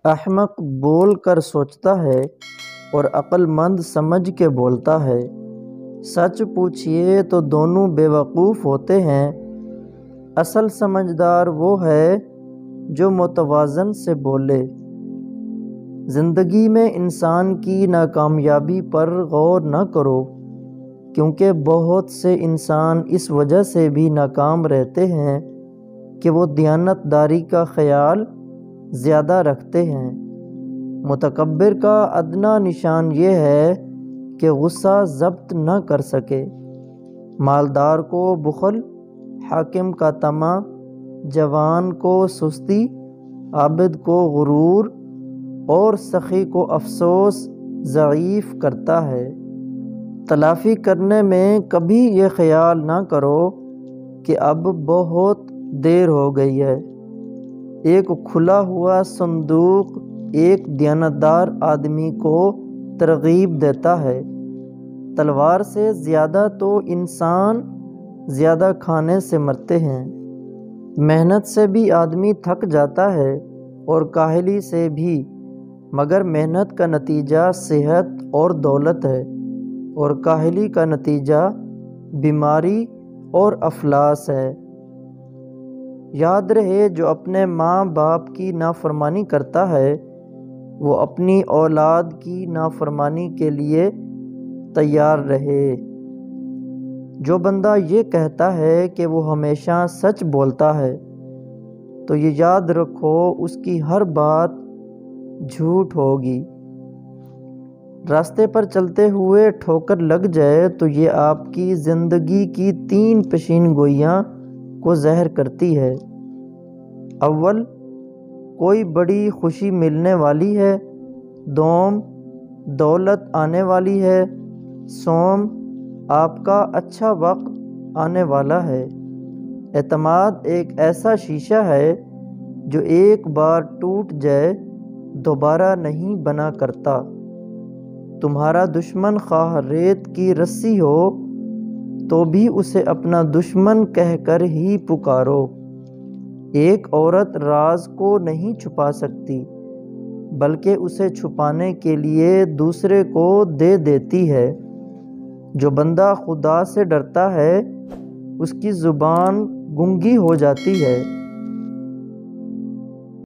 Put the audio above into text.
احمق بول کر سوچتا ہے اور عقل مند سمجھ کے بولتا ہے۔ سچ پوچھئے تو دونوں بے وقوف ہوتے ہیں۔ اصل سمجھدار وہ ہے جو متوازن سے بولے۔ زندگی میں انسان کی ناکامیابی پر غور نہ کرو، کیونکہ بہت سے انسان اس وجہ سے بھی ناکام رہتے ہیں کہ وہ دیانت داری کا خیال زیادہ رکھتے ہیں۔ متکبر کا ادنیٰ نشان یہ ہے کہ غصہ ضبط نہ کر سکے۔ مالدار کو بخل، حاکم کا طمع، جوان کو سستی، عابد کو غرور اور سخی کو افسوس ضعیف کرتا ہے۔ تلافی کرنے میں کبھی یہ خیال نہ کرو کہ اب بہت دیر ہو گئی ہے۔ ایک کھلا ہوا صندوق ایک دیانتدار آدمی کو ترغیب دیتا ہے۔ تلوار سے زیادہ تو انسان زیادہ کھانے سے مرتے ہیں۔ محنت سے بھی آدمی تھک جاتا ہے اور کاہلی سے بھی، مگر محنت کا نتیجہ صحت اور دولت ہے، اور کاہلی کا نتیجہ بیماری اور افلاس ہے۔ یاد رہے، جو اپنے ماں باپ کی نافرمانی کرتا ہے وہ اپنی اولاد کی نافرمانی کے لیے تیار رہے۔ جو بندہ یہ کہتا ہے کہ وہ ہمیشہ سچ بولتا ہے، تو یہ یاد رکھو اس کی ہر بات جھوٹ ہوگی۔ راستے پر چلتے ہوئے ٹھوکر لگ جائے تو یہ آپ کی زندگی کی 3 پیشین گوئیاں کو زہر کرتی ہے۔ اول، کوئی بڑی خوشی ملنے والی ہے۔ دوم، دولت آنے والی ہے۔ سوم، آپ کا اچھا وقت آنے والا ہے۔ اعتماد ایک ایسا شیشہ ہے جو ایک بار ٹوٹ جائے دوبارہ نہیں بنا کرتا۔ تمہارا دشمن خواہ ریت کی رسی ہو تو بھی اسے اپنا دشمن کہہ کر ہی پکارو۔ ایک عورت راز کو نہیں چھپا سکتی، بلکہ اسے چھپانے کے لیے دوسرے کو دے دیتی ہے۔ جو بندہ خدا سے ڈرتا ہے اس کی زبان گونگی ہو جاتی ہے۔